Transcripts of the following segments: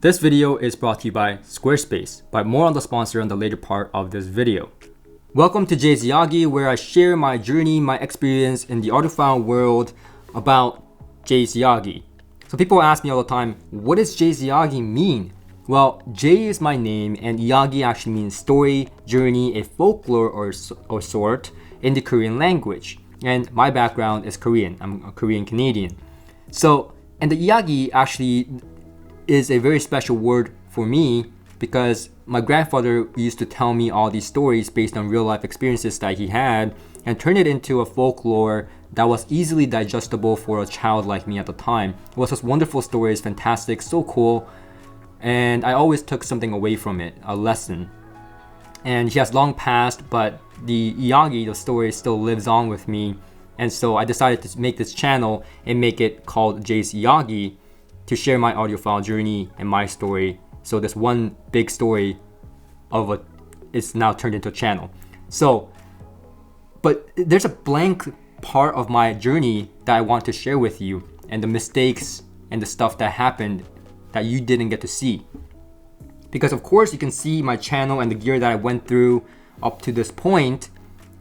This video is brought to you by Squarespace, but more on the sponsor on the later part of this video. Welcome to Jay's Iyagi, where I share my journey, my experience in the audiophile world about Jay's Iyagi. So people ask me all the time, what does Jay's Iyagi mean? Well, Jay is my name and Iyagi actually means story, journey, a folklore or sort in the Korean language. And my background is Korean. I'm a Korean Canadian. And the Iyagi actually is a very special word for me because my grandfather used to tell me all these stories based on real life experiences that he had and turn it into a folklore that was easily digestible for a child like me at the time. It was just wonderful stories, fantastic, so cool, and I always took something away from it, a lesson. And he has long passed, but the Iyagi, the story, still lives on with me, and so I decided to make this channel and make it called Jay's Iyagi to share my audiophile journey and my story. So this one big story is now turned into a channel. But there's a blank part of my journey that I want to share with you, and the mistakes and the stuff that happened that you didn't get to see. Because of course you can see my channel and the gear that I went through up to this point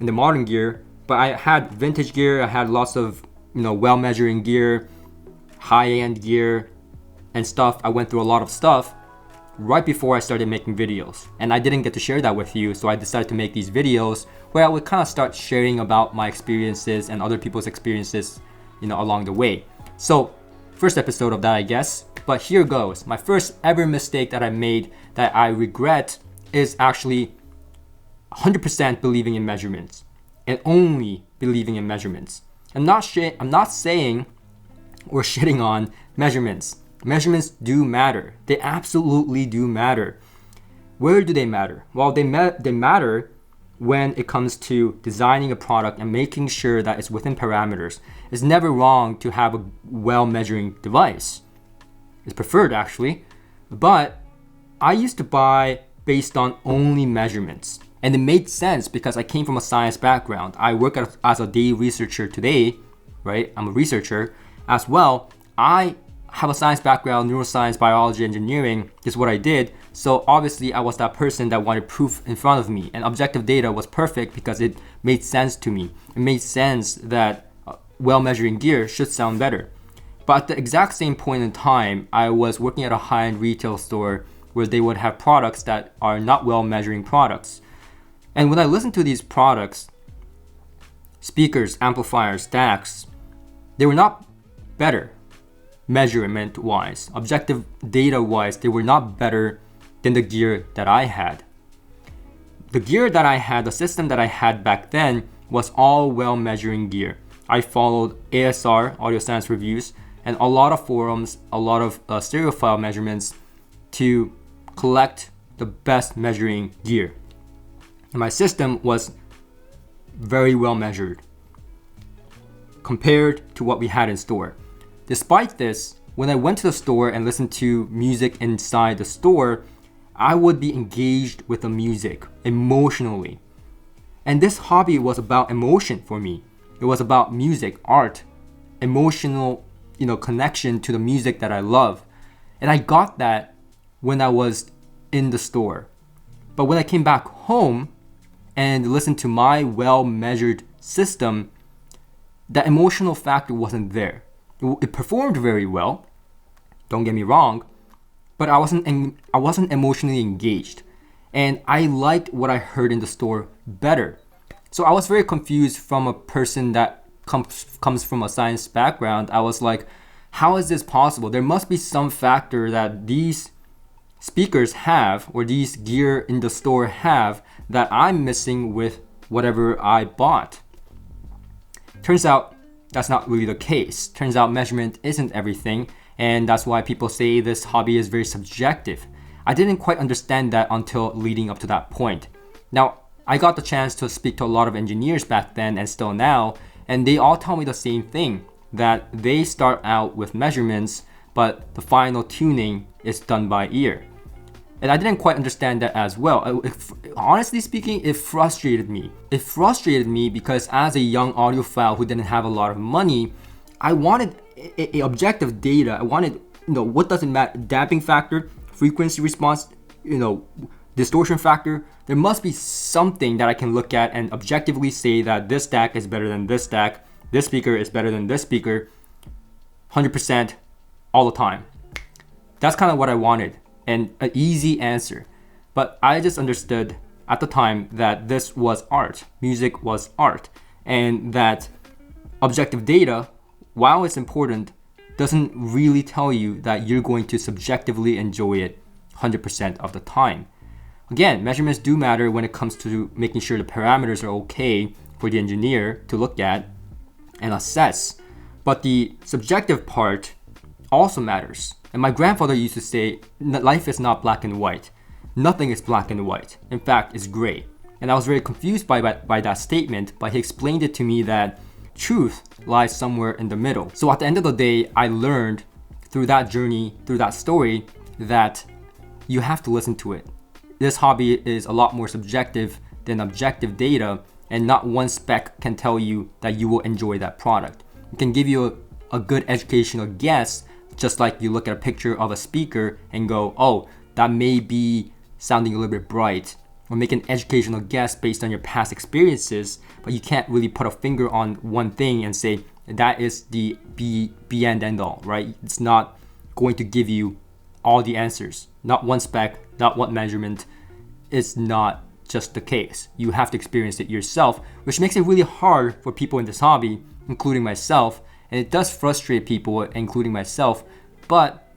in the modern gear, but I had vintage gear, I had lots of well measuring gear, high-end gear and stuff. I went through a lot of stuff right before I started making videos, and I didn't get to share that with you, so I decided to make these videos where I would kind of start sharing about my experiences and other people's experiences along the way. So first episode of that, I guess, but here goes. My first ever mistake that I made that I regret is actually 100% believing in measurements and only believing in measurements. I'm not saying or shitting on measurements. Measurements do matter. They absolutely do matter. Where do they matter? Well, they matter when it comes to designing a product and making sure that it's within parameters. It's never wrong to have a well-measuring device. It's preferred actually, but I used to buy based on only measurements. And it made sense because I came from a science background. I work as a data researcher today, right? I'm a researcher as well. I have a science background, neuroscience, biology, engineering is what I did. So obviously I was that person that wanted proof in front of me, and objective data was perfect because it made sense to me. It made sense that well-measuring gear should sound better. But at the exact same point in time, I was working at a high-end retail store where they would have products that are not well-measuring products. And when I listened to these products, speakers, amplifiers, DACs, they were not better measurement-wise. Objective data-wise, they were not better than the gear that I had. The gear that I had, the system that I had back then, was all well-measuring gear. I followed ASR, Audio Science Reviews, and a lot of forums, a lot of stereophile measurements to collect the best measuring gear. And my system was very well measured compared to what we had in store. Despite this, when I went to the store and listened to music inside the store, I would be engaged with the music emotionally. And this hobby was about emotion for me. It was about music, art, emotional, connection to the music that I love. And I got that when I was in the store. But when I came back home and listened to my well-measured system, that emotional factor wasn't there. It performed very well, don't get me wrong, but I wasn't emotionally engaged, and I liked what I heard in the store better. So I was very confused from a person that comes from a science background. I was like, how is this possible? There must be some factor that these speakers have or these gear in the store have that I'm missing with whatever I bought. Turns out that's not really the case. Turns out measurement isn't everything, and that's why people say this hobby is very subjective. I didn't quite understand that until leading up to that point. Now, I got the chance to speak to a lot of engineers back then and still now, and they all tell me the same thing, that they start out with measurements, but the final tuning is done by ear. And I didn't quite understand that as well. Honestly speaking, it frustrated me. It frustrated me because as a young audiophile who didn't have a lot of money, I wanted a objective data. I wanted, what does it matter? Damping factor, frequency response, distortion factor. There must be something that I can look at and objectively say that this stack is better than this stack, this speaker is better than this speaker, 100% all the time. That's kind of what I wanted, and an easy answer. But I just understood at the time that this was art. Music was art. And that objective data, while it's important, doesn't really tell you that you're going to subjectively enjoy it 100% of the time. Again, measurements do matter when it comes to making sure the parameters are okay for the engineer to look at and assess. But the subjective part also matters. And my grandfather used to say, life is not black and white. Nothing is black and white. In fact, it's gray. And I was very confused by that statement, but he explained it to me that truth lies somewhere in the middle. So at the end of the day, I learned through that journey, through that story, that you have to listen to it. This hobby is a lot more subjective than objective data, and not one spec can tell you that you will enjoy that product. It can give you a good educational guess, just like you look at a picture of a speaker and go, oh, that may be sounding a little bit bright, or make an educational guess based on your past experiences, but you can't really put a finger on one thing and say that is the be and end all, right? It's not going to give you all the answers. Not one spec, not one measurement. It's not just the case. You have to experience it yourself, which makes it really hard for people in this hobby, including myself. And it does frustrate people, including myself, but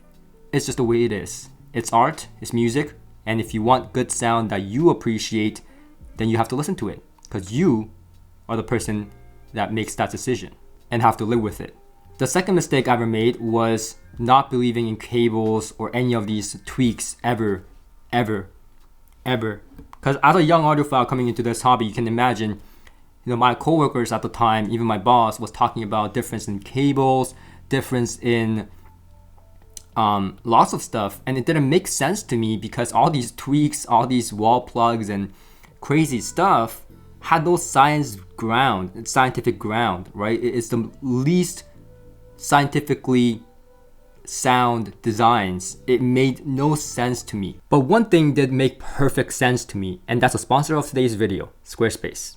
it's just the way it is. It's art, it's music, and if you want good sound that you appreciate, then you have to listen to it, because you are the person that makes that decision and have to live with it. The second mistake I ever made was not believing in cables or any of these tweaks ever. Because as a young audiophile coming into this hobby, you can imagine, my coworkers at the time, even my boss, was talking about difference in cables, difference in lots of stuff, and it didn't make sense to me because all these tweaks, all these wall plugs and crazy stuff had no scientific ground, right? It's the least scientifically sound designs. It made no sense to me. But one thing did make perfect sense to me, and that's a sponsor of today's video, Squarespace.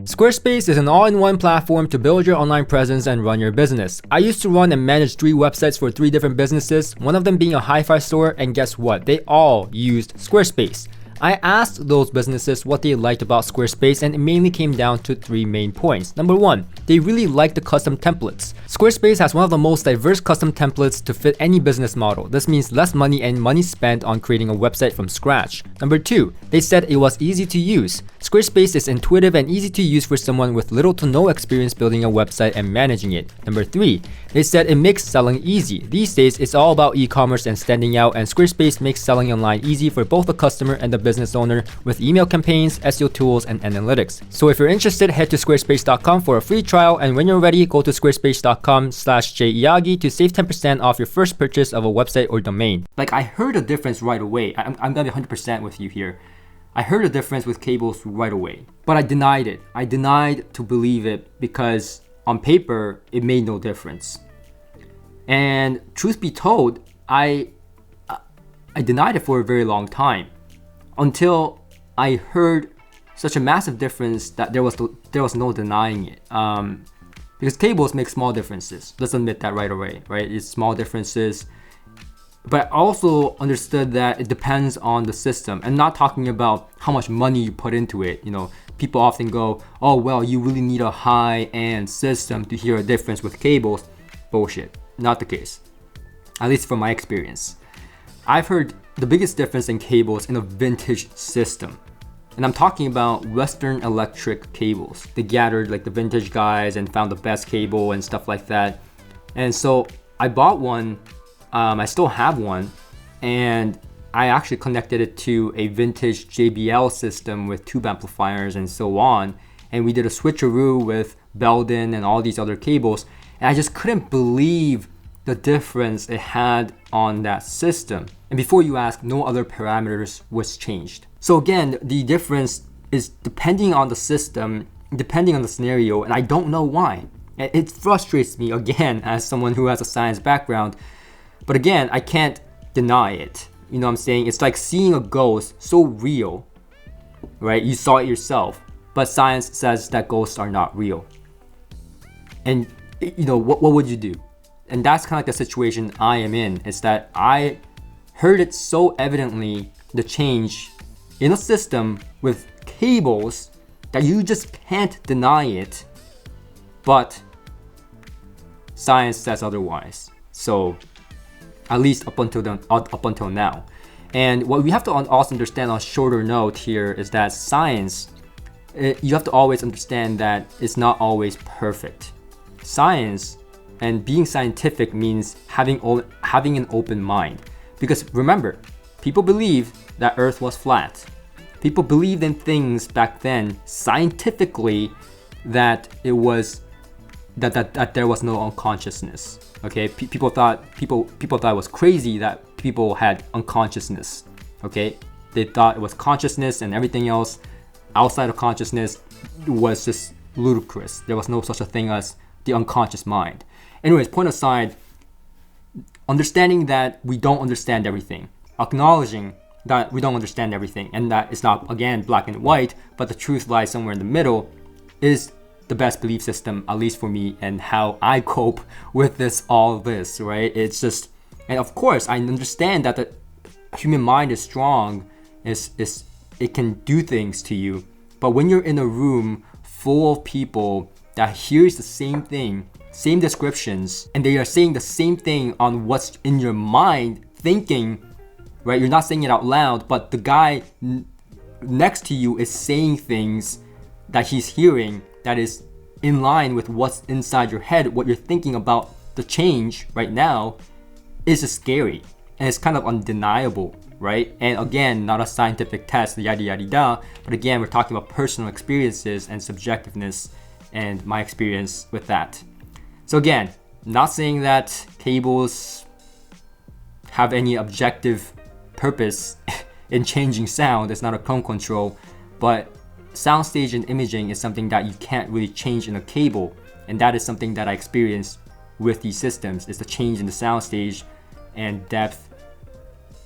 Squarespace is an all-in-one platform to build your online presence and run your business. I used to run and manage 3 websites for 3 different businesses, one of them being a HiFi store, and guess what? They all used Squarespace. I asked those businesses what they liked about Squarespace, and it mainly came down to 3 main points. Number 1, they really liked the custom templates. Squarespace has one of the most diverse custom templates to fit any business model. This means less money and money spent on creating a website from scratch. Number 2, they said it was easy to use. Squarespace is intuitive and easy to use for someone with little to no experience building a website and managing it. Number 3, they said it makes selling easy. These days, it's all about e-commerce and standing out, and Squarespace makes selling online easy for both the customer and the business owner with email campaigns, SEO tools, and analytics. So if you're interested, head to squarespace.com for a free trial, and when you're ready, go to squarespace.com/jiyagi to save 10% off your first purchase of a website or domain. Like, I heard a difference right away. I'm gonna be 100% with you here. I heard a difference with cables right away, but I denied it. I denied to believe it because on paper, it made no difference. And truth be told, I denied it for a very long time until I heard such a massive difference that there was no denying it. Because cables make small differences. Let's admit that right away, right? It's small differences. But I also understood that it depends on the system. I'm not talking about how much money you put into it. People often go, oh, well, you really need a high-end system to hear a difference with cables. Bullshit. Not the case. At least from my experience. I've heard the biggest difference in cables in a vintage system. And I'm talking about Western Electric cables. They gathered like the vintage guys and found the best cable and stuff like that. And so I bought one. I still have one. And I actually connected it to a vintage JBL system with tube amplifiers and so on. And we did a switcheroo with Belden and all these other cables. And I just couldn't believe the difference it had on that system. And before you ask, no other parameters was changed. So again, the difference is depending on the system, depending on the scenario, and I don't know why. It frustrates me again as someone who has a science background, But again, I can't deny it. You know what I'm saying? It's like seeing a ghost so real, right? You saw it yourself, but science says that ghosts are not real. And you know, what would you do? And that's kind of like the situation I am in, is that I heard it so evidently, the change in a system with cables, that you just can't deny it. But science says otherwise. So at least up until now. And what we have to also understand on a shorter note here is that science, you have to always understand that it's not always perfect. Science and being scientific means having an open mind. Because remember, people believe that Earth was flat. People believed in things back then scientifically that it was that there was no unconsciousness. Okay, people thought it was crazy that people had unconsciousness. Okay, they thought it was consciousness, and everything else outside of consciousness was just ludicrous. There was no such a thing as the unconscious mind. Anyways, point aside, understanding that we don't understand everything, acknowledging that we don't understand everything, and that it's not, again, black and white, but the truth lies somewhere in the middle, is the best belief system, at least for me, and how I cope with all this, right? It's just, and of course, I understand that the human mind is strong, it can do things to you, but when you're in a room full of people that hears the same thing, same descriptions, and they are saying the same thing on what's in your mind, thinking, right? You're not saying it out loud, but the guy next to you is saying things that he's hearing that is in line with what's inside your head, what you're thinking about the change right now, is just scary. And it's kind of undeniable, right? And again, not a scientific test, yada yada yada, but again, we're talking about personal experiences and subjectiveness and my experience with that. So again, not saying that cables have any objective purpose in changing sound. It's not a tone control, but soundstage and imaging is something that you can't really change in a cable, and that is something that I experienced with these systems, is the change in the soundstage and depth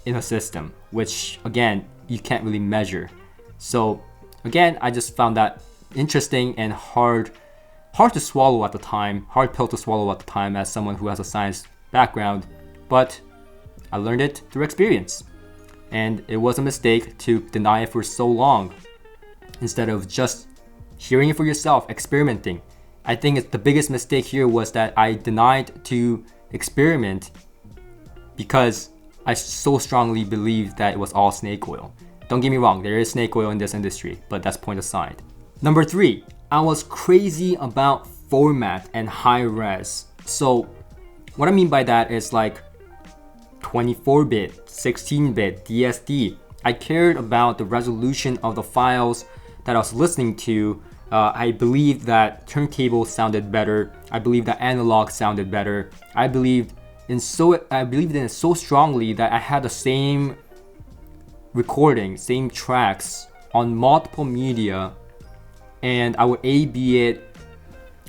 in a system, which again, you can't really measure. So again, I just found that interesting and hard to swallow at the time, hard pill to swallow at the time as someone who has a science background, but I learned it through experience. And it was a mistake to deny it for so long instead of just hearing it for yourself, experimenting. I think the biggest mistake here was that I denied to experiment because I so strongly believed that it was all snake oil. Don't get me wrong, there is snake oil in this industry, but that's point aside. Number 3, I was crazy about format and high res. So what I mean by that is like 24-bit, 16-bit, DSD. I cared about the resolution of the files that I was listening to. I believed that turntable sounded better. I believed that analog sounded better. I believed in it so strongly that I had the same recording, same tracks on multiple media, and I would A/B it,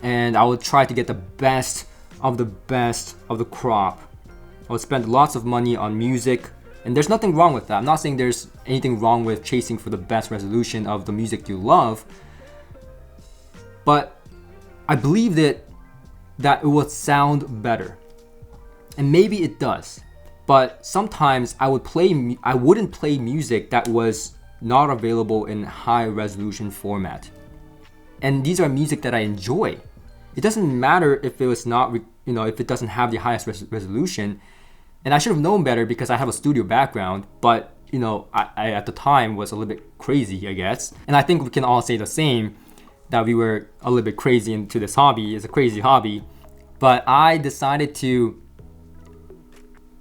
and I would try to get the best of the crop. I would spend lots of money on music, and there's nothing wrong with that. I'm not saying there's anything wrong with chasing for the best resolution of the music you love, but I believed that it would sound better. And maybe it does, but sometimes I wouldn't play music that was not available in high resolution format. And these are music that I enjoy. It doesn't matter if it was not, if it doesn't have the highest resolution. And I should have known better because I have a studio background, but I at the time was a little bit crazy, I guess. And I think we can all say the same, that we were a little bit crazy into this hobby. It's a crazy hobby, but I decided to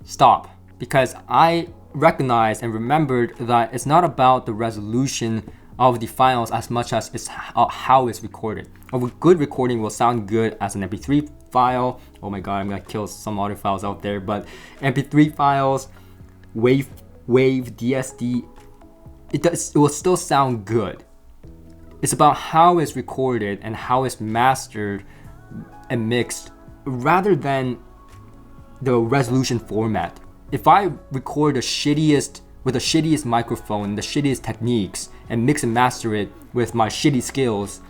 stop because I recognized and remembered that it's not about the resolution of the files as much as it's how it's recorded. A good recording will sound good as an MP3 file. Oh my god, I'm gonna kill some audiophiles out there, but MP3 files, wave, DSD, it will still sound good. It's about how it's recorded and how it's mastered and mixed, rather than the resolution format. If I record with the shittiest microphone, the shittiest techniques, and mix and master it with my shitty skills,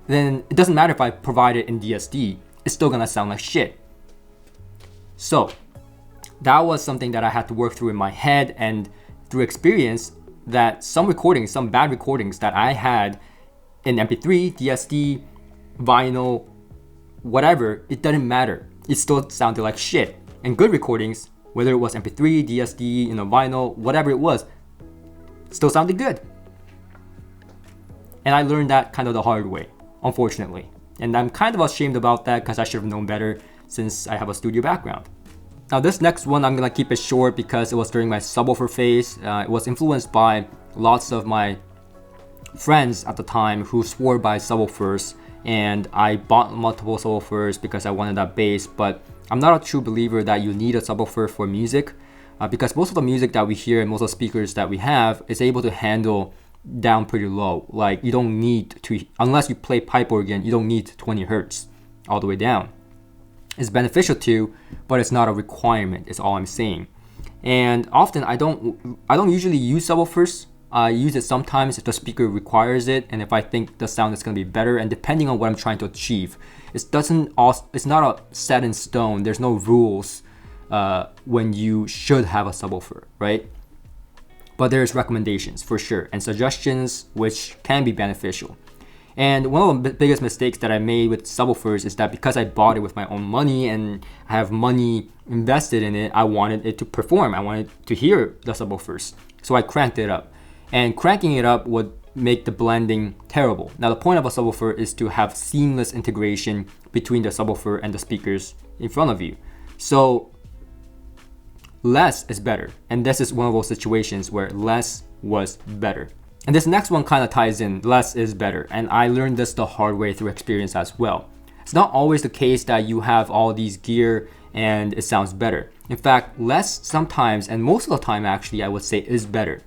then it doesn't matter if I provide it in DSD, it's still gonna sound like shit. So that was something that I had to work through in my head and through experience, that some bad recordings that I had in MP3, DSD, vinyl, whatever, it doesn't matter. It still sounded like shit. And good recordings, whether it was MP3, DSD, vinyl, whatever it was, still sounded good. And I learned that kind of the hard way, unfortunately. And I'm kind of ashamed about that because I should have known better since I have a studio background. Now this next one, I'm going to keep it short because it was during my subwoofer phase. It was influenced by lots of my friends at the time who swore by subwoofers, and I bought multiple subwoofers because I wanted that bass. But I'm not a true believer that you need a subwoofer for music, because most of the music that we hear and most of the speakers that we have is able to handle down pretty low. Like, you don't need to, unless you play pipe organ, you don't need 20 hertz all the way down. It's beneficial to, but it's not a requirement, is all I'm saying. And often I don't usually use subwoofers. I use it sometimes if the speaker requires it and if I think the sound is going to be better, and depending on what I'm trying to achieve. It's not a set in stone. There's no rules when you should have a subwoofer, right? But there's recommendations for sure and suggestions which can be beneficial. And one of the biggest mistakes that I made with subwoofers is that because I bought it with my own money and I have money invested in it, I wanted it to perform. I wanted to hear the subwoofers. So I cranked it up. And cranking it up would make the blending terrible. Now the point of a subwoofer is to have seamless integration between the subwoofer and the speakers in front of you. So less is better. And this is one of those situations where less was better. And this next one kind of ties in, less is better. And I learned this the hard way through experience as well. It's not always the case that you have all these gear and it sounds better. In fact, less sometimes, and most of the time actually, I would say is better.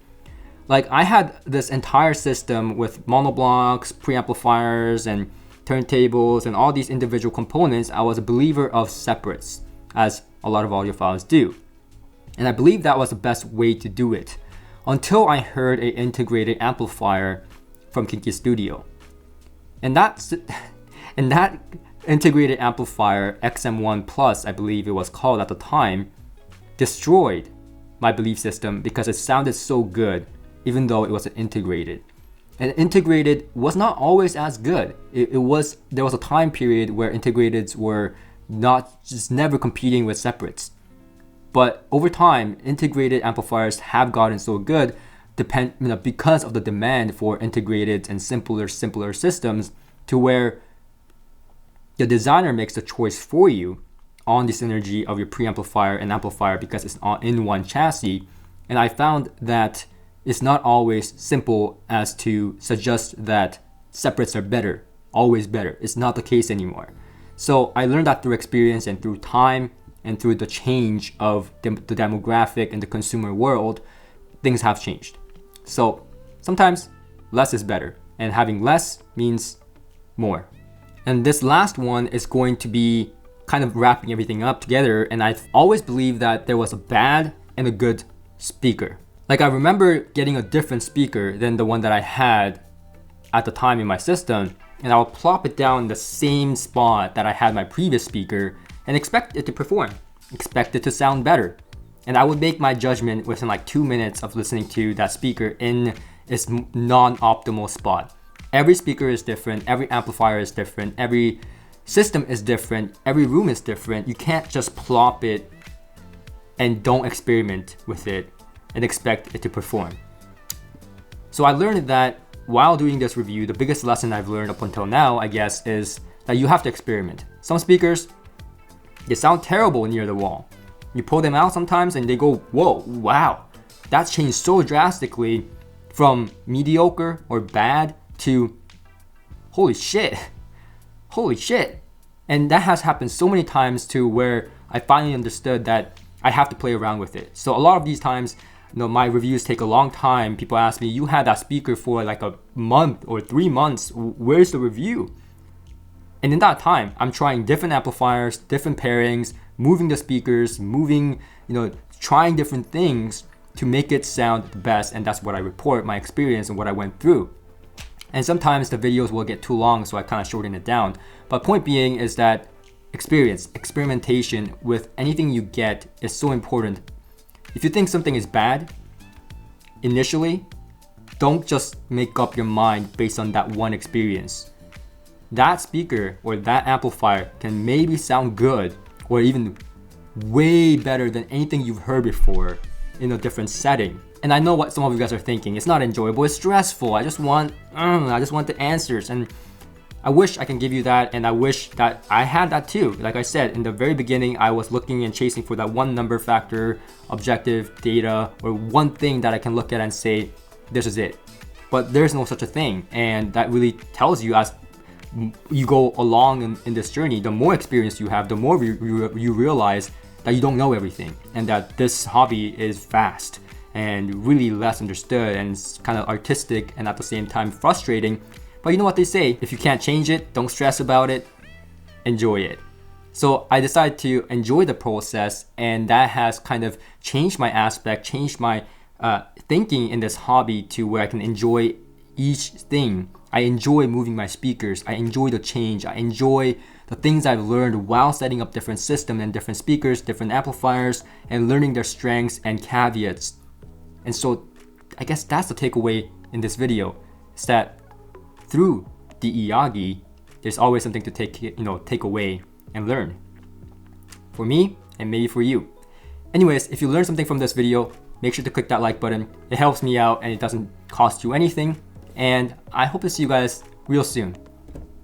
Like, I had this entire system with monoblocks, preamplifiers, and turntables, and all these individual components. I was a believer of separates, as a lot of audiophiles do. And I believe that was the best way to do it, until I heard an integrated amplifier from Kinky Studio. And that integrated amplifier, XM1 Plus, I believe it was called at the time, destroyed my belief system because it sounded so good, even though it wasn't integrated. And integrated was not always as good. There was a time period where integrateds were never competing with separates. But over time, integrated amplifiers have gotten so good because of the demand for integrated and simpler systems, to where the designer makes the choice for you on the synergy of your preamplifier and amplifier because it's in one chassis. And I found that it's not always simple as to suggest that separates are better, always better. It's not the case anymore. So I learned that through experience and through time and through the change of the demographic and the consumer world. Things have changed. So sometimes less is better, and having less means more. And this last one is going to be kind of wrapping everything up together. And I've always believed that there was a bad and a good speaker. Like, I remember getting a different speaker than the one that I had at the time in my system, and I would plop it down in the same spot that I had my previous speaker and expect it to perform, expect it to sound better. And I would make my judgment within like 2 minutes of listening to that speaker in its non-optimal spot. Every speaker is different, every amplifier is different, every system is different, every room is different. You can't just plop it and don't experiment with it and expect it to perform. So I learned that while doing this review, the biggest lesson I've learned up until now, I guess, is that you have to experiment. Some speakers, they sound terrible near the wall. You pull them out sometimes and they go, whoa, wow, that changed so drastically from mediocre or bad to holy shit. And that has happened so many times to where I finally understood that I have to play around with it. So a lot of these times, my reviews take a long time. People ask me, you had that speaker for like a month or 3 months. Where's the review? And in that time, I'm trying different amplifiers, different pairings, moving the speakers, trying different things to make it sound the best. And that's what I report, my experience and what I went through. And sometimes the videos will get too long, so I kind of shorten it down. But point being is that experimentation with anything you get is so important. If you think something is bad, initially, don't just make up your mind based on that one experience. That speaker or that amplifier can maybe sound good or even way better than anything you've heard before in a different setting. And I know what some of you guys are thinking. It's not enjoyable, it's stressful. I just want the answers. And I wish I can give you that, and I wish that I had that too. Like I said, in the very beginning, I was looking and chasing for that one number factor, objective data, or one thing that I can look at and say, this is it. But there's no such a thing. And that really tells you as you go along in this journey, the more experience you have, the more you realize that you don't know everything, and that this hobby is vast and really less understood, and it's kind of artistic and at the same time frustrating. But you know what they say, if you can't change it, don't stress about it, enjoy it. So I decided to enjoy the process, and that has kind of changed my aspect, changed my thinking in this hobby to where I can enjoy each thing. I enjoy moving my speakers, I enjoy the change, I enjoy the things I've learned while setting up different systems and different speakers, different amplifiers, and learning their strengths and caveats. And so I guess that's the takeaway in this video, is that through the iyagi, there's always something to take away and learn. For me, and maybe for you. Anyways, if you learned something from this video, make sure to click that like button. It helps me out and it doesn't cost you anything. And I hope to see you guys real soon.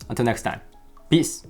Until next time, peace.